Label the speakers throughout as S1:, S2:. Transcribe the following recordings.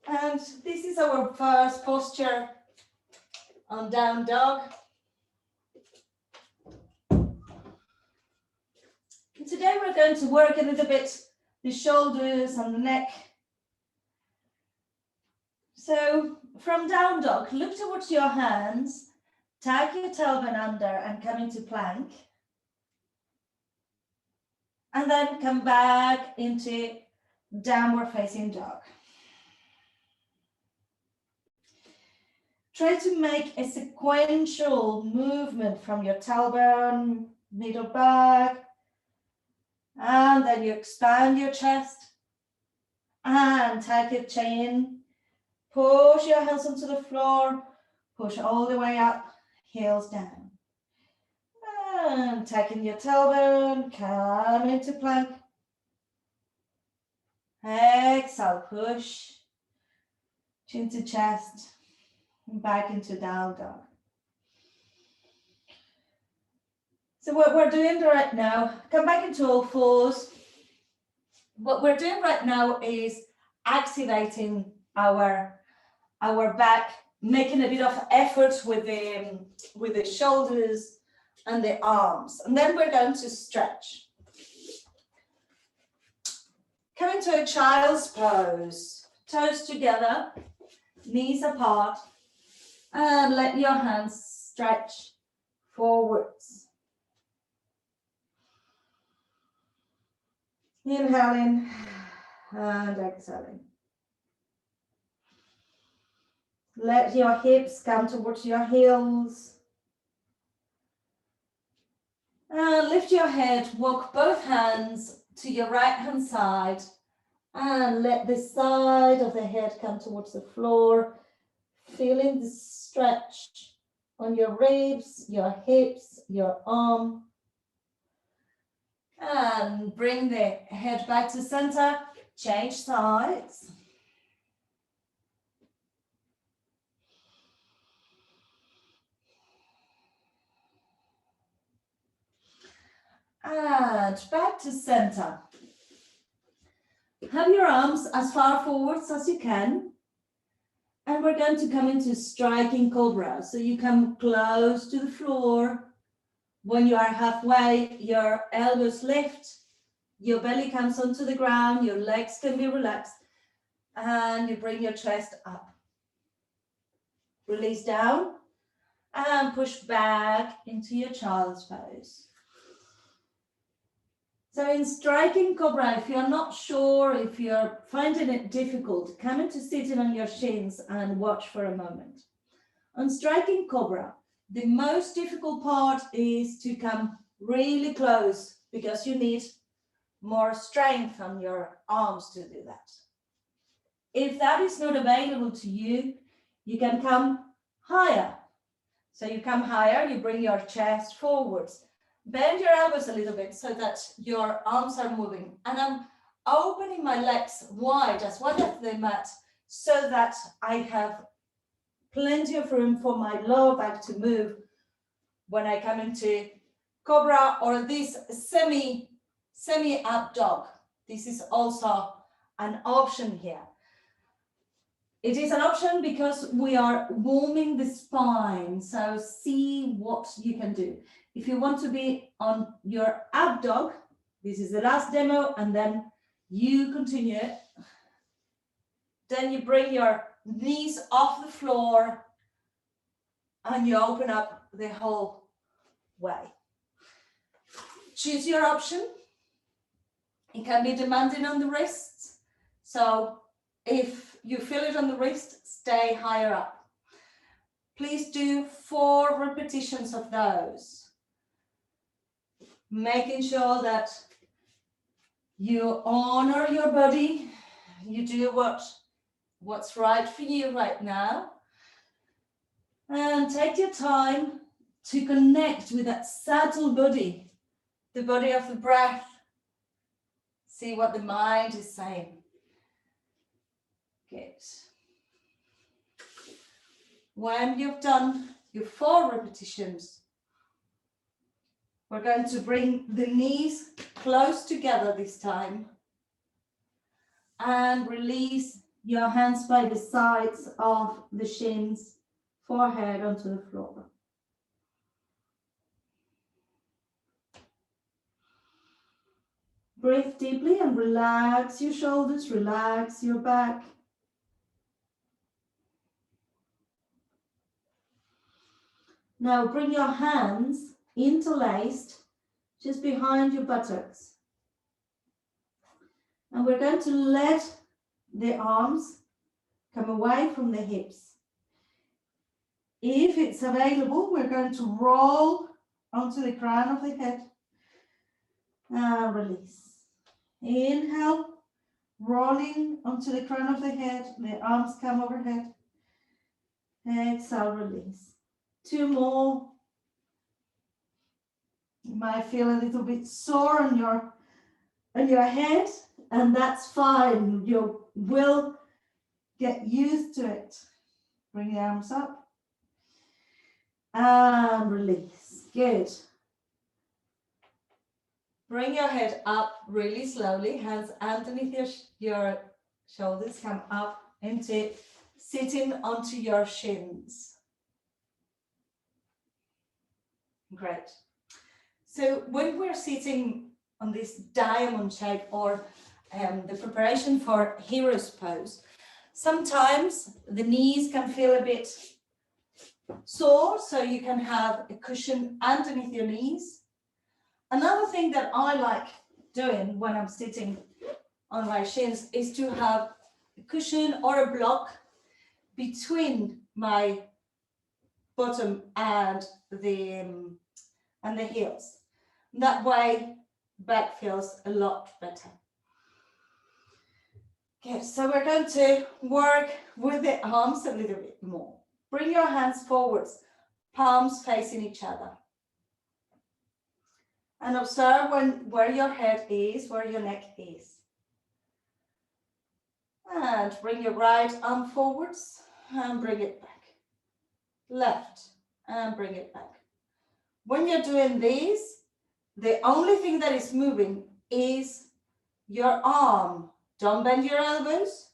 S1: And this is our first posture on down dog. And today we're going to work a little bit the shoulders and the neck. So from down dog, look towards your hands, tag your tailbone under and come into plank. And then come back into downward facing dog. Try to make a sequential movement from your tailbone, middle back, and then you expand your chest and tag your chin. Push your hands onto the floor, push all the way up, heels down. And taking your tailbone, come into plank. Exhale, push, chin to chest, and back into down dog. So what we're doing right now, come back into all fours. What we're doing right now is activating our back, making a bit of effort with the shoulders and the arms. And then we're going to stretch. Come into a child's pose, toes together, knees apart, and let your hands stretch forwards. Inhaling and exhaling. Let your hips come towards your heels. And lift your head, walk both hands to your right hand side and let the side of the head come towards the floor, feeling the stretch on your ribs, your hips, your arm. And bring the head back to center, change sides. And back to center. Have your arms as far forwards as you can. And we're going to come into striking cobra. So you come close to the floor. When you are halfway, your elbows lift, your belly comes onto the ground, your legs can be relaxed, and you bring your chest up. Release down and push back into your child's pose. So in striking cobra, if you're not sure, if you're finding it difficult, come into sitting on your shins and watch for a moment. On striking cobra, the most difficult part is to come really close because you need more strength on your arms to do that. If that is not available to you, you can come higher. So you come higher, you bring your chest forwards. Bend your elbows a little bit so that your arms are moving. And I'm opening my legs wide as the mat so that I have plenty of room for my lower back to move when I come into cobra or this semi-up dog. This is also an option here. It is an option because we are warming the spine. So see what you can do. If you want to be on your up dog, this is the last demo, and then you continue it. Then you bring your knees off the floor and you open up the whole way. Choose your option. It can be demanding on the wrists. So if you feel it on the wrist, stay higher up. Please do 4 repetitions of those. Making sure that you honor your body. You do what's right for you right now. And take your time to connect with that subtle body, the body of the breath. See what the mind is saying. Good. When you've done your 4 repetitions, we're going to bring the knees close together this time and release your hands by the sides of the shins, forehead onto the floor. Breathe deeply and relax your shoulders, relax your back. Now bring your hands interlaced just behind your buttocks. And we're going to let the arms come away from the hips. If it's available, we're going to roll onto the crown of the head and release. Inhale, rolling onto the crown of the head, the arms come overhead. Exhale, release. 2 more. You might feel a little bit sore on your head, and that's fine. You will get used to it. Bring the arms up and release. Good. Bring your head up really slowly. Hands underneath your shoulders. Come up into sitting onto your shins. Great. So when we're sitting on this diamond shape or the preparation for hero's pose, sometimes the knees can feel a bit sore, so you can have a cushion underneath your knees. Another thing that I like doing when I'm sitting on my shins is to have a cushion or a block between my bottom and the heels. That way, back feels a lot better. Okay, so we're going to work with the arms a little bit more. Bring your hands forwards, palms facing each other. And observe where your head is, where your neck is. And bring your right arm forwards and bring it back. Left and bring it back. When you're doing these, the only thing that is moving is your arm. Don't bend your elbows.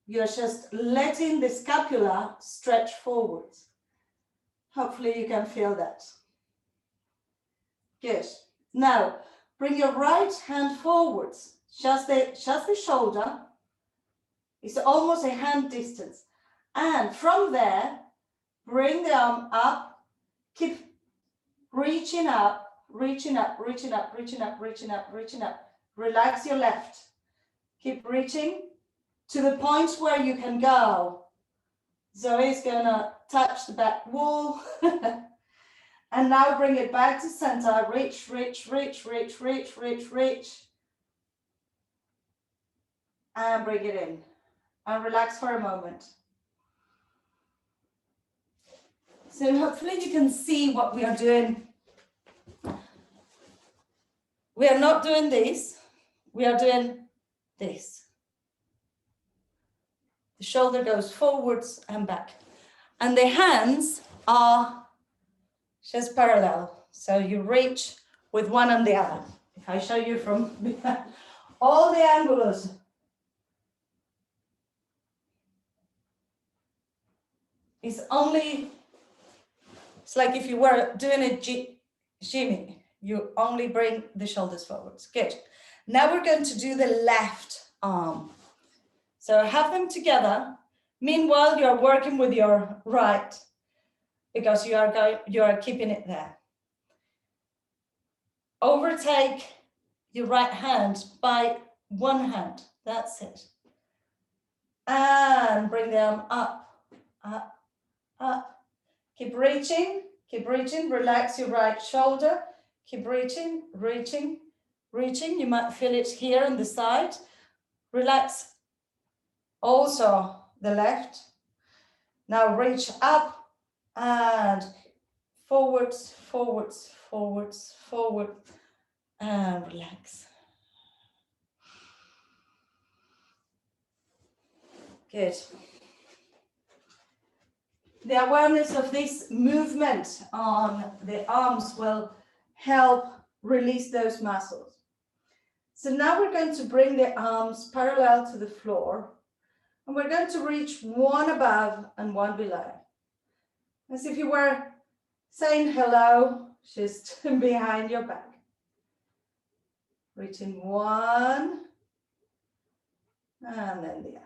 S1: You're just letting the scapula stretch forwards. Hopefully you can feel that. Good. Now, bring your right hand forwards. Just the shoulder. It's almost a hand distance. And from there, bring the arm up. Keep reaching up, reaching up, reaching up, reaching up, reaching up, reaching up. Relax your left. Keep reaching to the point where you can go. Zoe's gonna touch the back wall. And now bring it back to center. Reach, reach, reach, reach, reach, reach, reach. And bring it in. And relax for a moment. So hopefully you can see what we are doing. We are not doing this. We are doing this. The shoulder goes forwards and back. And the hands are just parallel. So you reach with one and the other. If I show you from all the angles. It's like if you were doing a shimmy, you only bring the shoulders forwards. Good. Now we're going to do the left arm. So have them together. Meanwhile, you're working with your right because you are keeping it there. Overtake your right hand by one hand. That's it. And bring them up, up, up. Keep reaching, relax your right shoulder. Keep reaching, reaching, reaching. You might feel it here on the side. Relax also the left. Now reach up and forwards, forwards, forwards, forward, and relax. Good. The awareness of this movement on the arms will help release those muscles. So now we're going to bring the arms parallel to the floor, and we're going to reach one above and one below. As if you were saying hello, just behind your back. Reaching one, and then the other.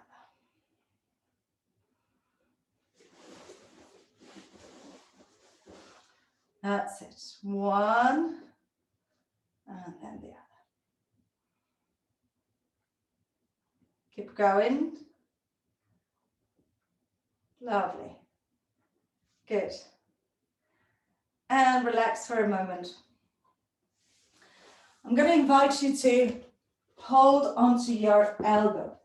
S1: That's it. One, and then the other. Keep going. Lovely. Good. And relax for a moment. I'm going to invite you to hold onto your elbow.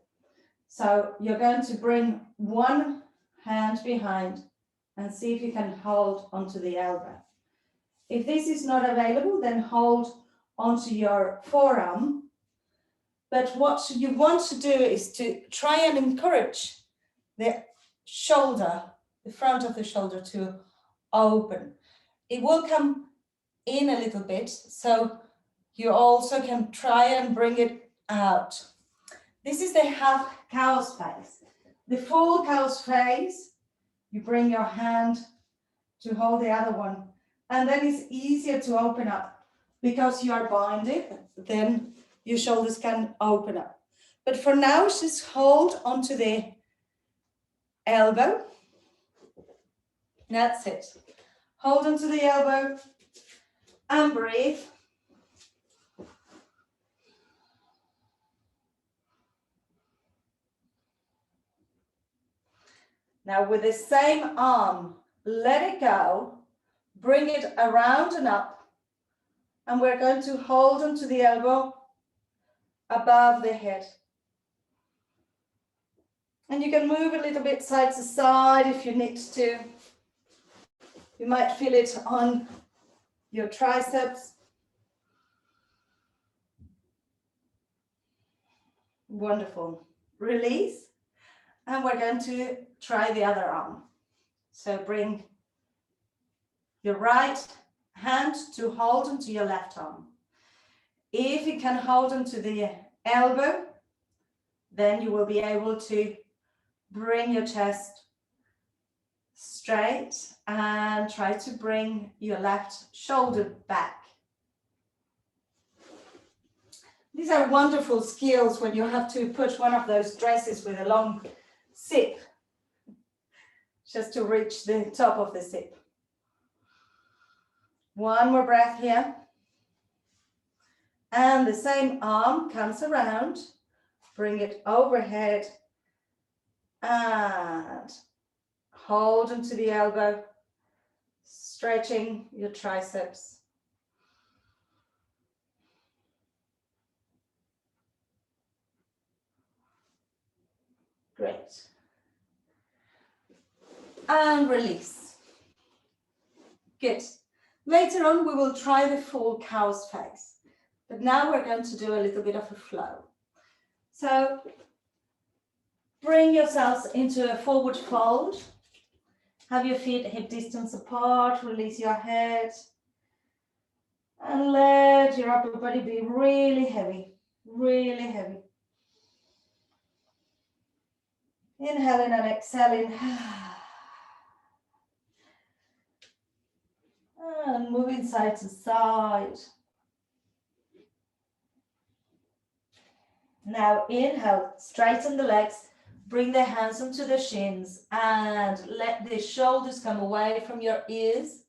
S1: So you're going to bring one hand behind and see if you can hold onto the elbow. If this is not available, then hold onto your forearm. But what you want to do is to try and encourage the shoulder, the front of the shoulder, to open. It will come in a little bit, so you also can try and bring it out. This is the half cow's face. The full cow's face, you bring your hand to hold the other one, and then it's easier to open up because you are binded, then your shoulders can open up. But for now, just hold onto the elbow. That's it. Hold onto the elbow and breathe. Now with the same arm, let it go, bring it around and up, and we're going to hold onto the elbow above the head. And you can move a little bit side to side if you need to. You might feel it on your triceps. Wonderful. Release. And we're going to try the other arm. So bring your right hand to hold onto your left arm. If you can hold onto the elbow, then you will be able to bring your chest straight and try to bring your left shoulder back. These are wonderful skills when you have to put one of those dresses with a long zip, just to reach the top of the zip. One more breath here. And the same arm comes around, bring it overhead and hold onto the elbow, stretching your triceps. Great. And release. Good. Later on, we will try the full cow's face. But now we're going to do a little bit of a flow. So bring yourselves into a forward fold. Have your feet hip distance apart. Release your head. And let your upper body be really heavy, really heavy. Inhaling and exhaling. And moving side to side. Now inhale, straighten the legs, bring the hands onto the shins and let the shoulders come away from your ears.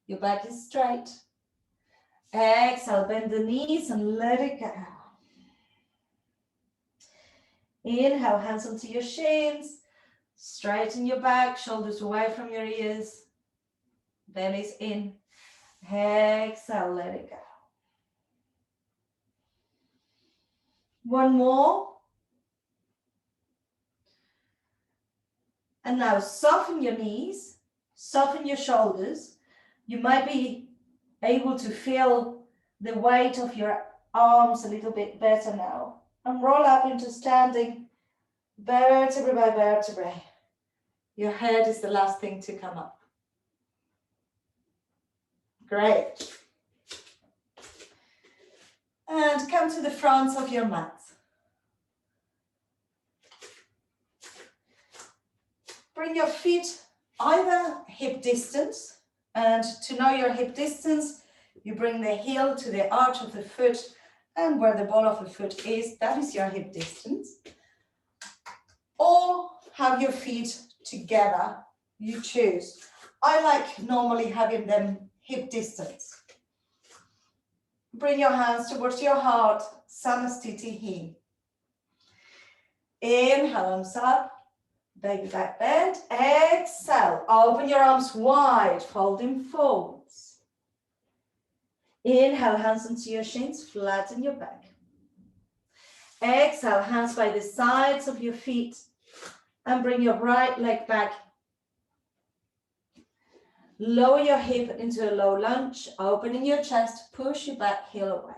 S1: Your back is straight. Exhale, bend the knees and let it go. Inhale, hands onto your shins, straighten your back, shoulders away from your ears. Belly's in. Exhale, let it go. One more. And now soften your knees, soften your shoulders. You might be able to feel the weight of your arms a little bit better now. And roll up into standing, vertebrae by vertebrae. Your head is the last thing to come up. Great. And come to the front of your mat. Bring your feet either hip distance, and to know your hip distance, you bring the heel to the arch of the foot, and where the ball of the foot is, that is your hip distance. Or have your feet together, you choose. I like normally having them hip distance. Bring your hands towards your heart, Samastiti Hi. Inhale, arms up, baby back bend. Exhale, open your arms wide, folding forwards. Inhale, hands onto your shins, flatten your back. Exhale, hands by the sides of your feet, and bring your right leg back. Lower your hip into a low lunge, opening your chest, push your back heel away.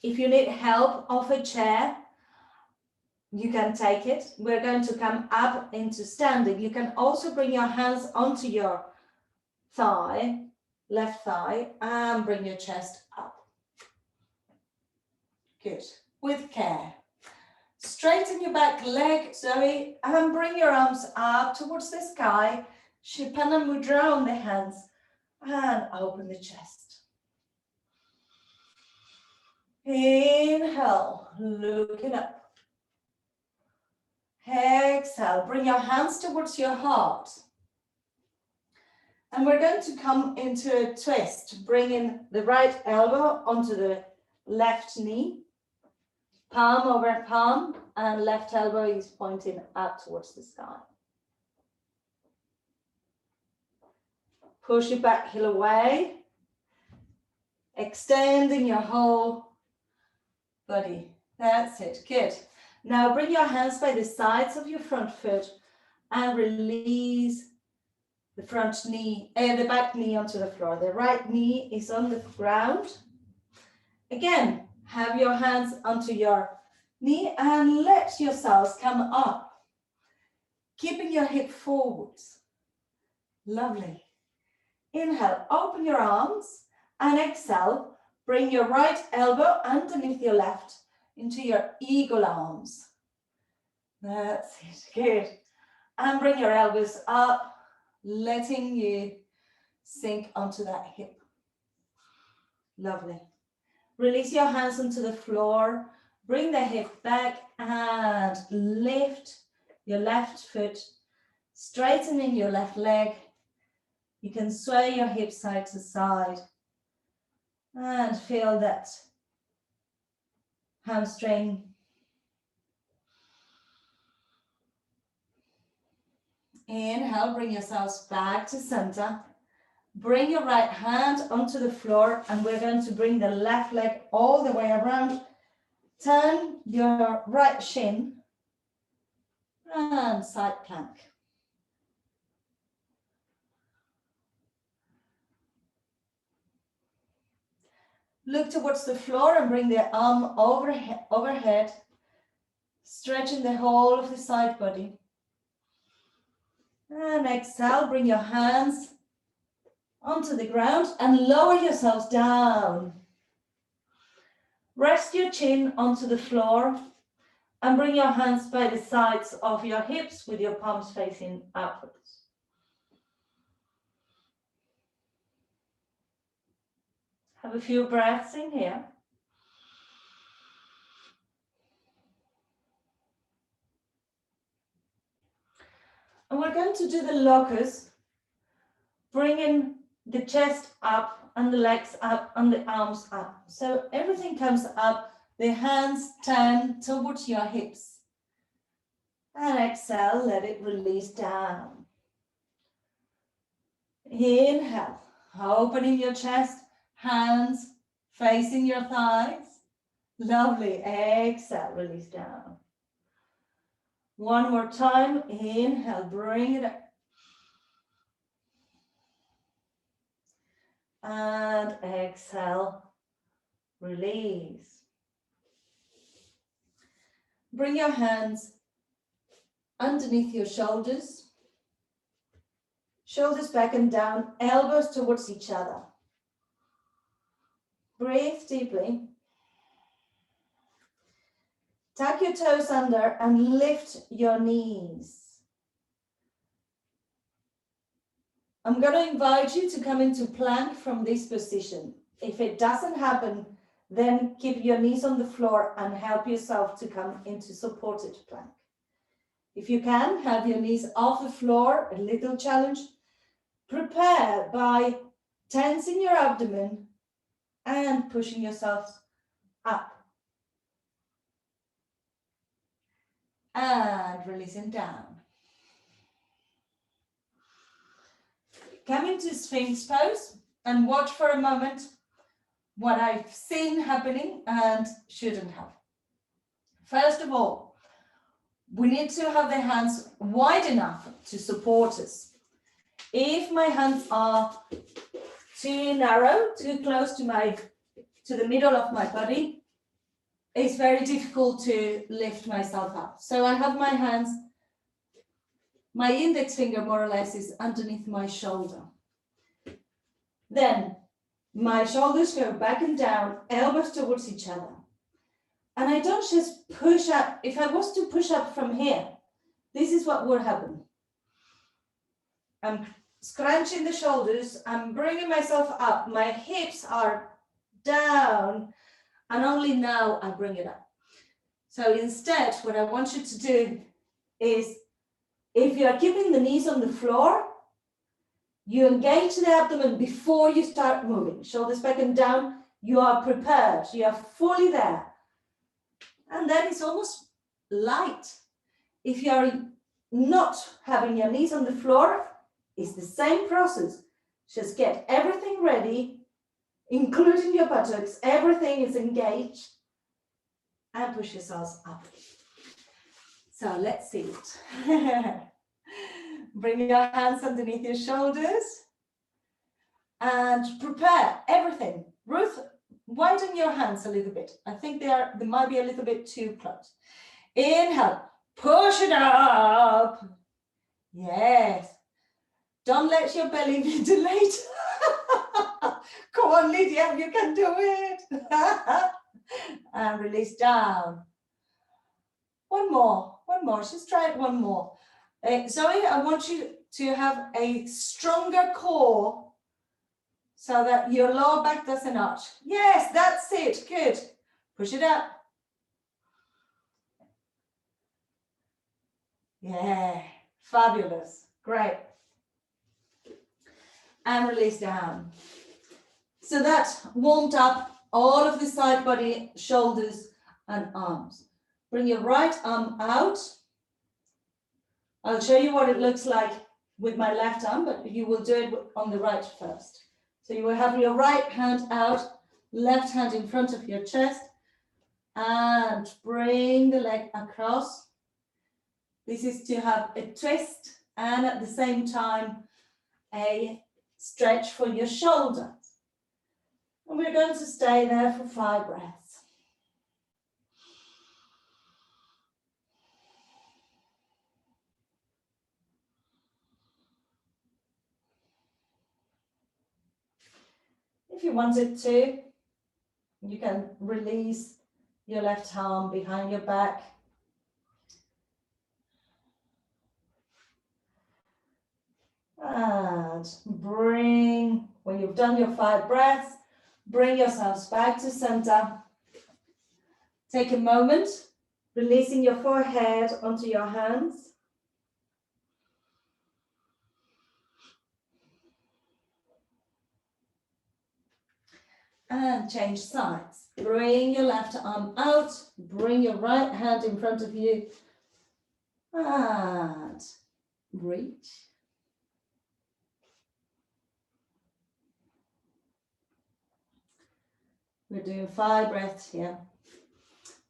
S1: If you need help of a chair, you can take it. We're going to come up into standing. You can also bring your hands onto your thigh, left thigh, and bring your chest up. Good. With care. Straighten your back leg, Zoe, and bring your arms up towards the sky. Shipana Mudra on the hands, and open the chest. Inhale, looking up. Exhale, bring your hands towards your heart. And we're going to come into a twist, bringing the right elbow onto the left knee. Palm over palm, and left elbow is pointing up towards the sky. Push your back heel away, extending your whole body. That's it, good. Now bring your hands by the sides of your front foot and release the front knee, the back knee onto the floor. The right knee is on the ground. Again, have your hands onto your knee and let yourselves come up, keeping your hip forwards. Lovely. Inhale, open your arms, and exhale, bring your right elbow underneath your left into your eagle arms. That's it, good. And bring your elbows up, letting you sink onto that hip. Lovely. Release your hands onto the floor, bring the hip back and lift your left foot, straightening your left leg. You can sway your hips side to side and feel that hamstring. Inhale, bring yourselves back to center. Bring your right hand onto the floor, and we're going to bring the left leg all the way around. Turn your right shin and side plank. Look towards the floor and bring the arm overhead, stretching the whole of the side body. And exhale, bring your hands onto the ground and lower yourselves down. Rest your chin onto the floor and bring your hands by the sides of your hips with your palms facing upwards. Have a few breaths in here. And we're going to do the locus, bringing the chest up and the legs up and the arms up. So everything comes up, the hands turn towards your hips. And exhale, let it release down. Inhale, opening your chest, hands facing your thighs. Lovely. Exhale, release down. One more time. Inhale, bring it up. And exhale, release. Bring your hands underneath your shoulders. Shoulders back and down, elbows towards each other. Breathe deeply. Tuck your toes under and lift your knees. I'm going to invite you to come into plank from this position. If it doesn't happen, then keep your knees on the floor and help yourself to come into supported plank. If you can, have your knees off the floor, a little challenge. Prepare by tensing your abdomen and pushing yourself up. And releasing down. Come into Sphinx pose and watch for a moment what I've seen happening and shouldn't have. First of all, we need to have the hands wide enough to support us. If my hands are too narrow, too close to the middle of my body, it's very difficult to lift myself up. So I have my hands, my index finger more or less is underneath my shoulder. Then my shoulders go back and down, elbows towards each other. And I don't just push up. If I was to push up from here, this is what would happen. I'm scrunching the shoulders, I'm bringing myself up, my hips are down, and only now I bring it up. So instead, what I want you to do is, if you are keeping the knees on the floor, you engage the abdomen before you start moving. Shoulders back and down, you are prepared, you are fully there. And then it's almost light. If you are not having your knees on the floor, it's the same process. Just get everything ready, including your buttocks, everything is engaged, and push yourselves up. So let's see it. Bring your hands underneath your shoulders and prepare everything. Ruth, widen your hands a little bit. I think they might be a little bit too close. Inhale, push it up. Yes. Don't let your belly be delayed. Come on, Lydia, you can do it. And release down. One more. Just try it one more. Zoe, I want you to have a stronger core so that your lower back doesn't arch. Yes, that's it. Good. Push it up. Yeah, fabulous. Great. And release down. So that warmed up all of the side body, shoulders and arms. Bring your right arm out. I'll show you what it looks like with my left arm, but you will do it on the right first. So you will have your right hand out, left hand in front of your chest, and bring the leg across. This is to have a twist and at the same time a stretch for your shoulders. And we're going to stay there for 5 breaths. If you wanted to, you can release your left arm behind your back. And bring, when you've done your 5 breaths, bring yourselves back to center. Take a moment, releasing your forehead onto your hands. And change sides. Bring your left arm out, bring your right hand in front of you, and reach. We're doing 5 breaths here.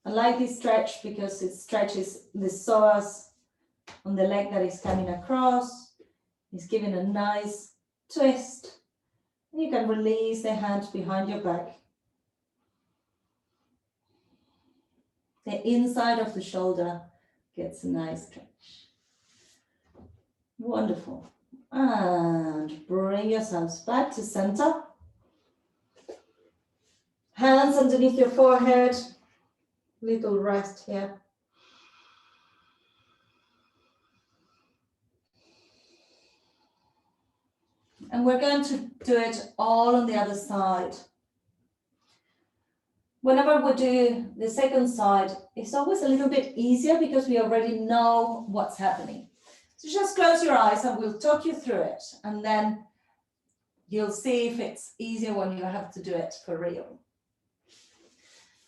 S1: I like this stretch because it stretches the psoas on the leg that is coming across. It's giving a nice twist. You can release the hand behind your back. The inside of the shoulder gets a nice stretch. Wonderful. And bring yourselves back to center. underneath your forehead. Little rest here. And we're going to do it all on the other side. Whenever we do the second side, it's always a little bit easier because we already know what's happening. So just close your eyes and we'll talk you through it. And then you'll see if it's easier when you have to do it for real.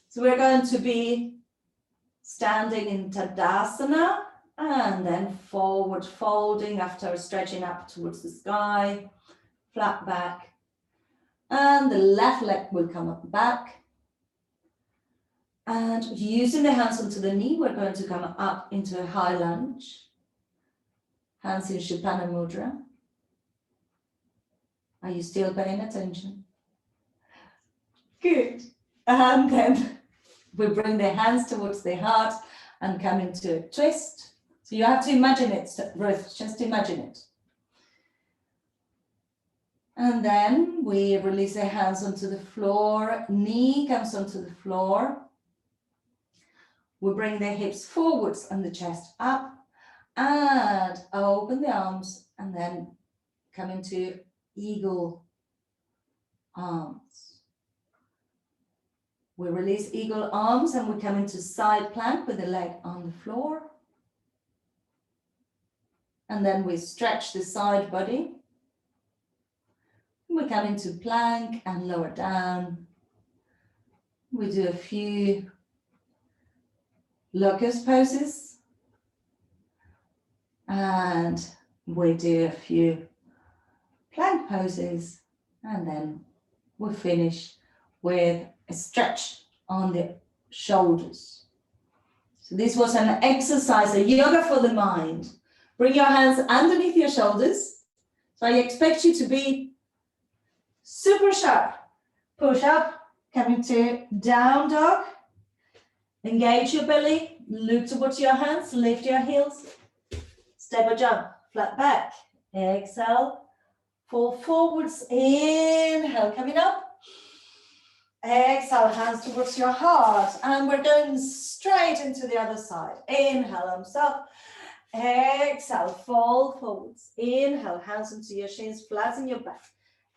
S1: So we're going to be standing in Tadasana and then forward folding after stretching up towards the sky, flat back. And the left leg will come up back. And using the hands onto the knee, we're going to come up into a high lunge. Hands in Shupana Mudra. Are you still paying attention? Good. And then we bring the hands towards the heart and come into a twist. So you have to imagine it, Ruth, just imagine it. And then we release the hands onto the floor, knee comes onto the floor. We bring the hips forwards and the chest up and open the arms and then come into eagle arms. We release eagle arms and we come into side plank with the leg on the floor. And then we stretch the side body. We come into plank and lower down. We do a few locust poses. And we do a few plank poses. And then we finish with a stretch on the shoulders. So this was an exercise, a yoga for the mind. Bring your hands underneath your shoulders. So I expect you to be super sharp. Push up, come into down dog. Engage your belly, look towards your hands, lift your heels. Step or jump, flat back. Exhale, fall forwards, inhale, coming up. Exhale, hands towards your heart. And we're going straight into the other side. Inhale, arms up. Exhale, fall forwards. Inhale, hands into your shins, flatten your back.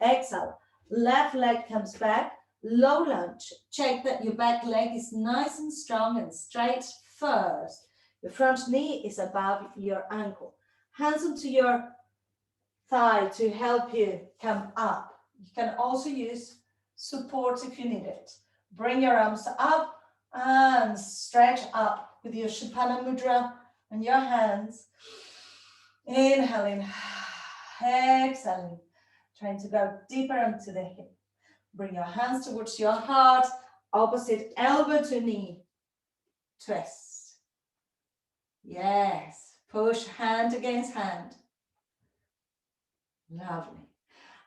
S1: Exhale, left leg comes back. Low lunge. Check that your back leg is nice and strong and straight first. Your front knee is above your ankle. Hands onto your thigh to help you come up. You can also use support if you need it. Bring your arms up and stretch up with your Shupana Mudra and your hands. Inhaling, exhaling, trying to go deeper into the hip. Bring your hands towards your heart, opposite elbow to knee. Twist. Yes. Push hand against hand. Lovely.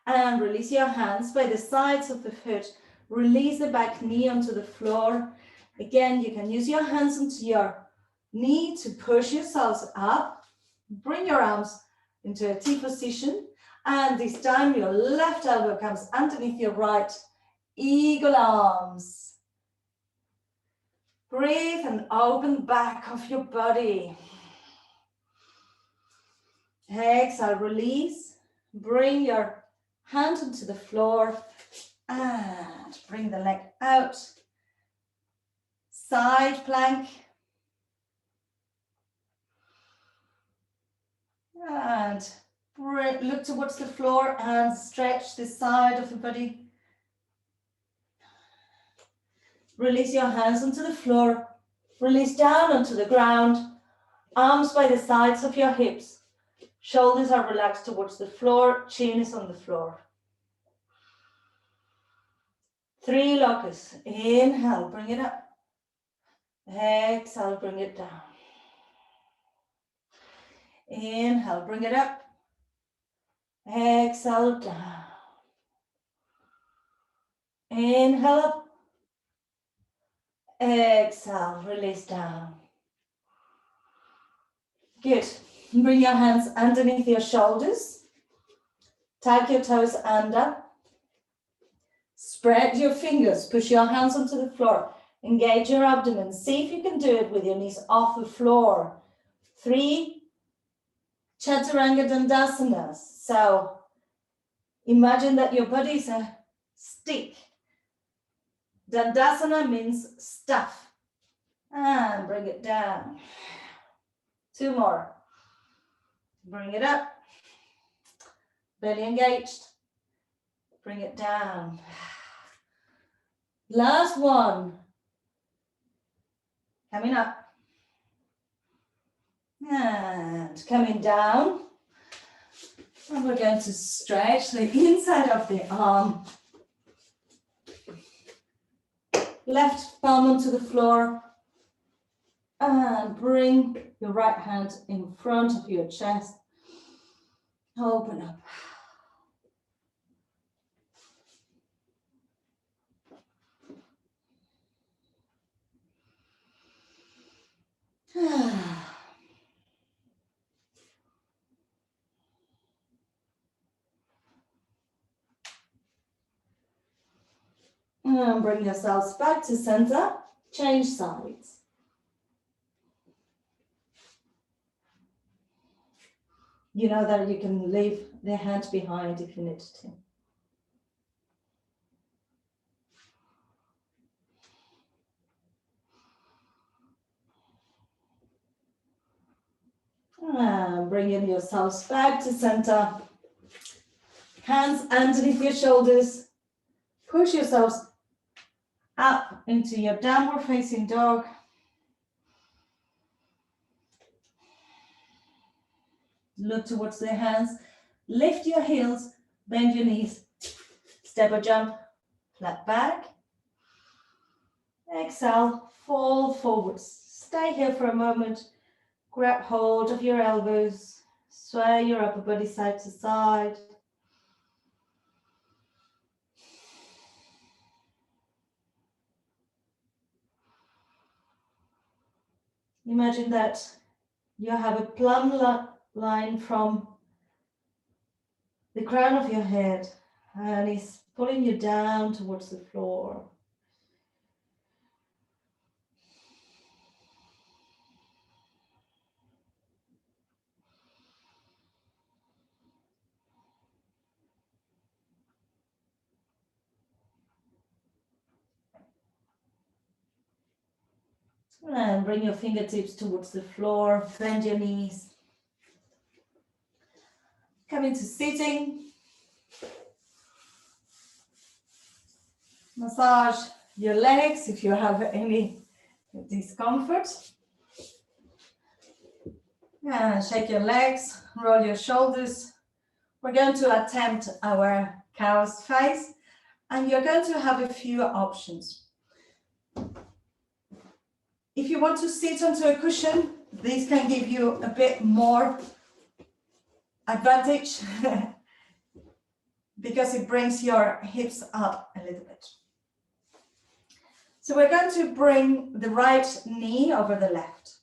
S1: And release your hands by the sides of the foot. Release the back knee onto the floor. Again, you can use your hands onto your knee to push yourselves up. Bring your arms into a T position. And this time your left elbow comes underneath your right. Eagle arms. Breathe and open the back of your body. Exhale, release. Bring your hand onto the floor and bring the leg out. Side plank. And look towards the floor and stretch the side of the body. Release your hands onto the floor. Release down onto the ground. Arms by the sides of your hips. Shoulders are relaxed towards the floor. Chin is on the floor. 3 locusts. Inhale, bring it up. Exhale, bring it down. Inhale, bring it up. Exhale, down. Inhale up. Exhale, release down. Good. Bring your hands underneath your shoulders. Tuck your toes under. Spread your fingers, push your hands onto the floor, engage your abdomen. See if you can do it with your knees off the floor. 3 Chaturanga Dandasanas. So imagine that your body is a stick. Dandasana means stuff. And bring it down. 2 more. Bring it up. Belly engaged. Bring it down. Last one. Coming up. And coming down. And we're going to stretch the inside of the arm. Left palm onto the floor. And bring your right hand in front of your chest. Open up. And bring yourselves back to center. Change sides. You know that you can leave the hand behind if you need to. And bringing yourselves back to center. Hands underneath your shoulders. Push yourselves up into your downward facing dog. Look towards the hands. Lift your heels, bend your knees. Step or jump, flat back. Exhale, fall forwards. Stay here for a moment. Grab hold of your elbows. Sway your upper body side to side. Imagine that you have a plumb line from the crown of your head and it's pulling you down towards the floor. And bring your fingertips towards the floor, bend your knees. Come into sitting. Massage your legs if you have any discomfort. And shake your legs, roll your shoulders. We're going to attempt our cow's face, and you're going to have a few options. If you want to sit onto a cushion, this can give you a bit more advantage because it brings your hips up a little bit. So we're going to bring the right knee over the left.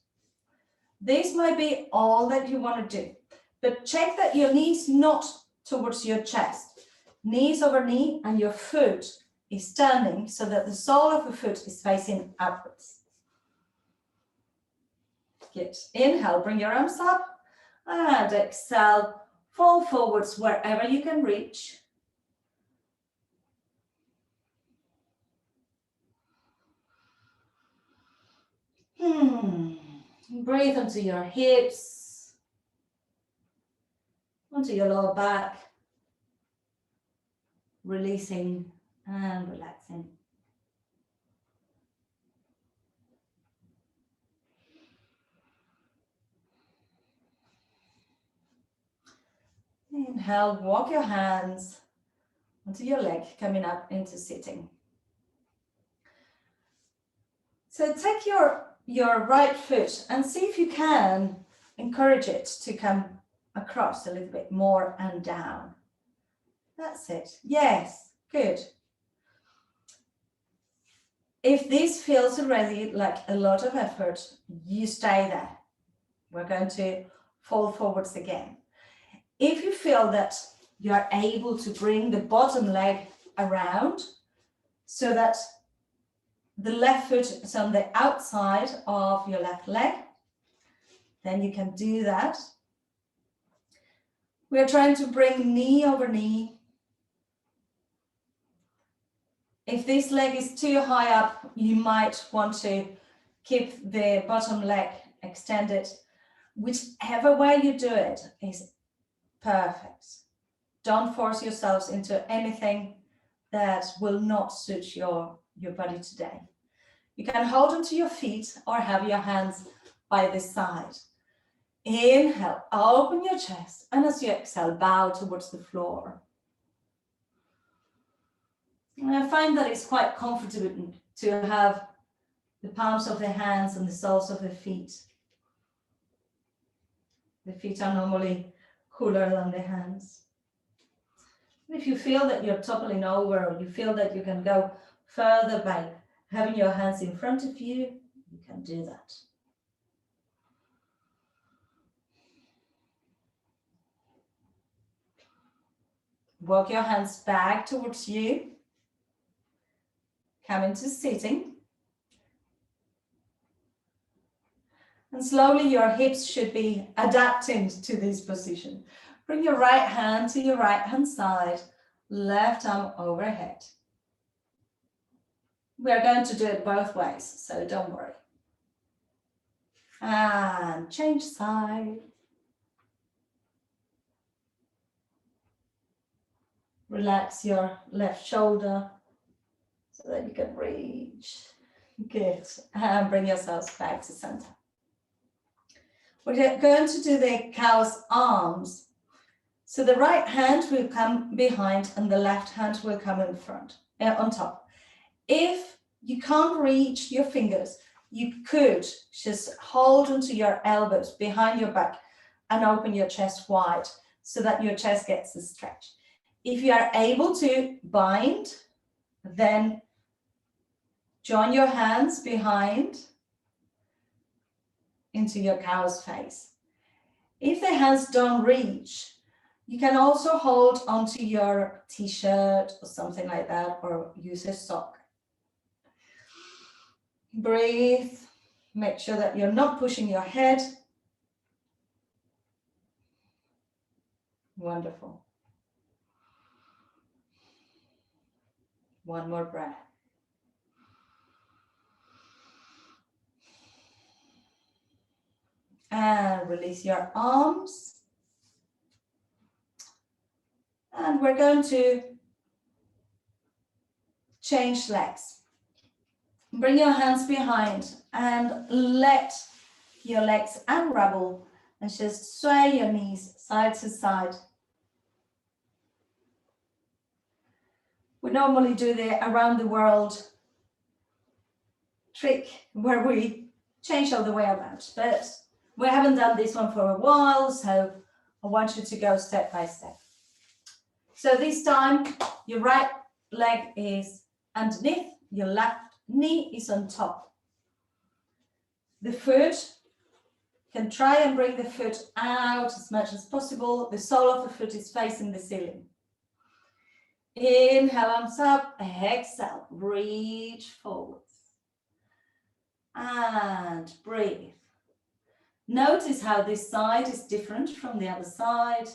S1: This might be all that you want to do, but check that your knee is not towards your chest. Knees over knee and your foot is standing so that the sole of the foot is facing upwards. Good. Inhale, bring your arms up, and exhale, fall forwards wherever you can reach. Breathe onto your hips, onto your lower back, releasing and relaxing. Inhale, walk your hands onto your leg, coming up into sitting. So take your right foot and see if you can encourage it to come across a little bit more and down. That's it. Yes, good. If this feels already like a lot of effort, you stay there. We're going to fall forwards again. If you feel that you're able to bring the bottom leg around, so that the left foot is on the outside of your left leg. Then you can do that. We are trying to bring knee over knee. If this leg is too high up, you might want to keep the bottom leg extended. Whichever way you do it is perfect. Don't force yourselves into anything that will not suit your body today. You can hold onto your feet or have your hands by the side. Inhale, open your chest, and as you exhale, bow towards the floor. And I find that it's quite comfortable to have the palms of the hands and the soles of the feet. The feet are normally cooler than the hands. If you feel that you're toppling over, or you feel that you can go further by having your hands in front of you, you can do that. Walk your hands back towards you. Come into sitting. And slowly your hips should be adapting to this position. Bring your right hand to your right hand side, left arm overhead. We are going to do it both ways, so don't worry. And change side. Relax your left shoulder so that you can reach. Good. And bring yourselves back to center. We're going to do the cow's arms. So the right hand will come behind and the left hand will come in front, on top. If you can't reach your fingers, you could just hold onto your elbows behind your back and open your chest wide so that your chest gets a stretch. If you are able to bind, then join your hands behind into your cow's face. If the hands don't reach, you can also hold onto your t-shirt or something like that, or use a sock. Breathe. Make sure that you're not pushing your head. Wonderful. One more breath. And release your arms. And we're going to change legs. Bring your hands behind and let your legs unravel and just sway your knees side to side. We normally do the around the world trick where we change all the way around, but we haven't done this one for a while, so I want you to go step by step. So this time, your right leg is underneath, your left knee is on top. The foot, you can try and bring the foot out as much as possible. The sole of the foot is facing the ceiling. Inhale, arms up, exhale, reach forwards. And breathe. Notice how this side is different from the other side.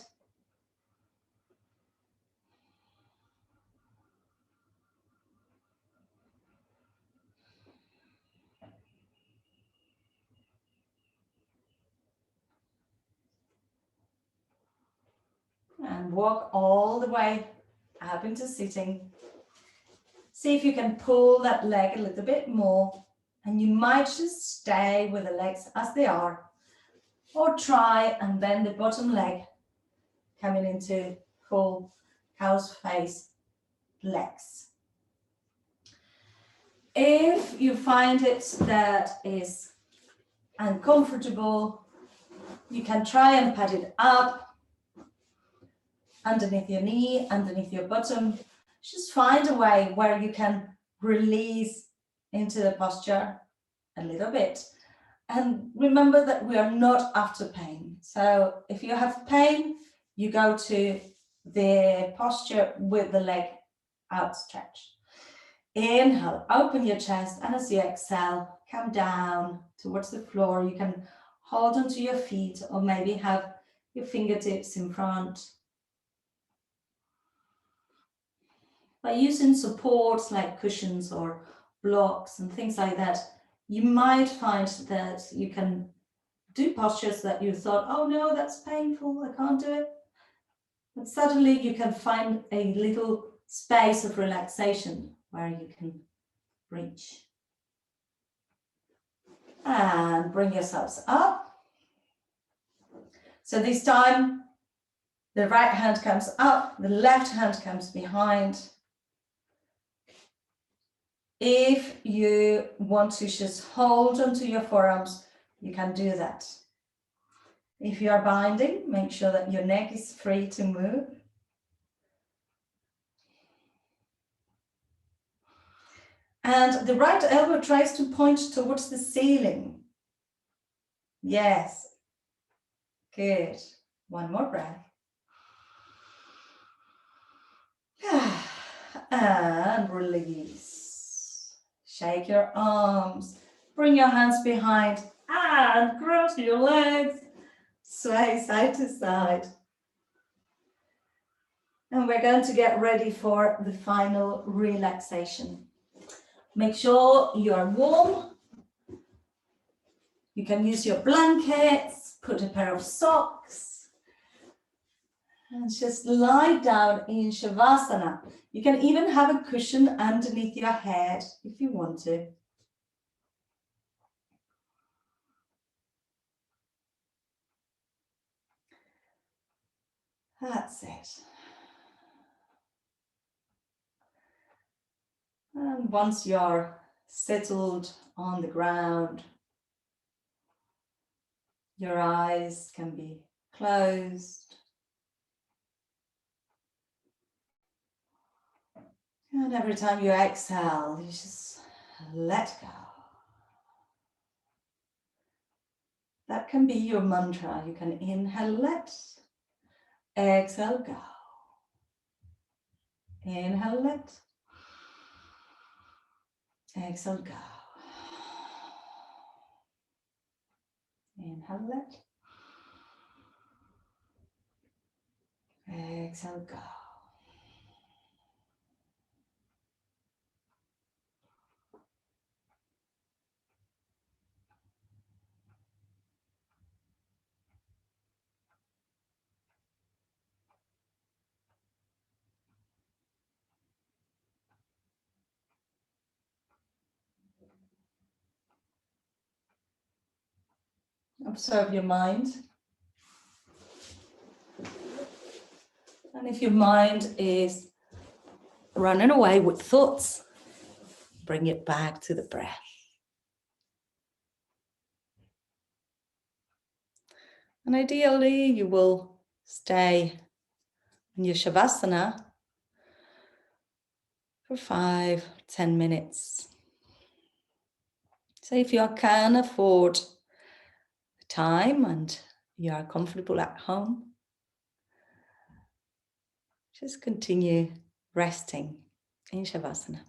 S1: And walk all the way up into sitting. See if you can pull that leg a little bit more, and you might just stay with the legs as they are, or try and bend the bottom leg coming into full cow's face legs. If you find it that is uncomfortable, you can try and pad it up underneath your knee, underneath your bottom. Just find a way where you can release into the posture a little bit. And remember that we are not after pain. So if you have pain, you go to the posture with the leg outstretched. Inhale, open your chest, and as you exhale, come down towards the floor. You can hold onto your feet or maybe have your fingertips in front. By using supports like cushions or blocks and things like that, you might find that you can do postures that you thought, oh no, that's painful, I can't do it. But suddenly you can find a little space of relaxation where you can reach. And bring yourselves up. So this time, the right hand comes up, the left hand comes behind. If you want to just hold onto your forearms, you can do that. If you are binding, make sure that your neck is free to move. And the right elbow tries to point towards the ceiling. Yes. Good. One more breath. And release. Shake your arms. Bring your hands behind and cross your legs. Sway side to side. And we're going to get ready for the final relaxation. Make sure you are warm. You can use your blankets, put a pair of socks, and just lie down in Shavasana. You can even have a cushion underneath your head if you want to. That's it. And once you're settled on the ground, your eyes can be closed. And every time you exhale, you just let go. That can be your mantra. You can inhale, let, exhale, go. Inhale, let, exhale, go. Inhale, let, exhale, go. Observe your mind. And if your mind is running away with thoughts, bring it back to the breath. And ideally, you will stay in your Shavasana for 5-10 minutes. So if you can afford time and you are comfortable at home, just continue resting in Shavasana.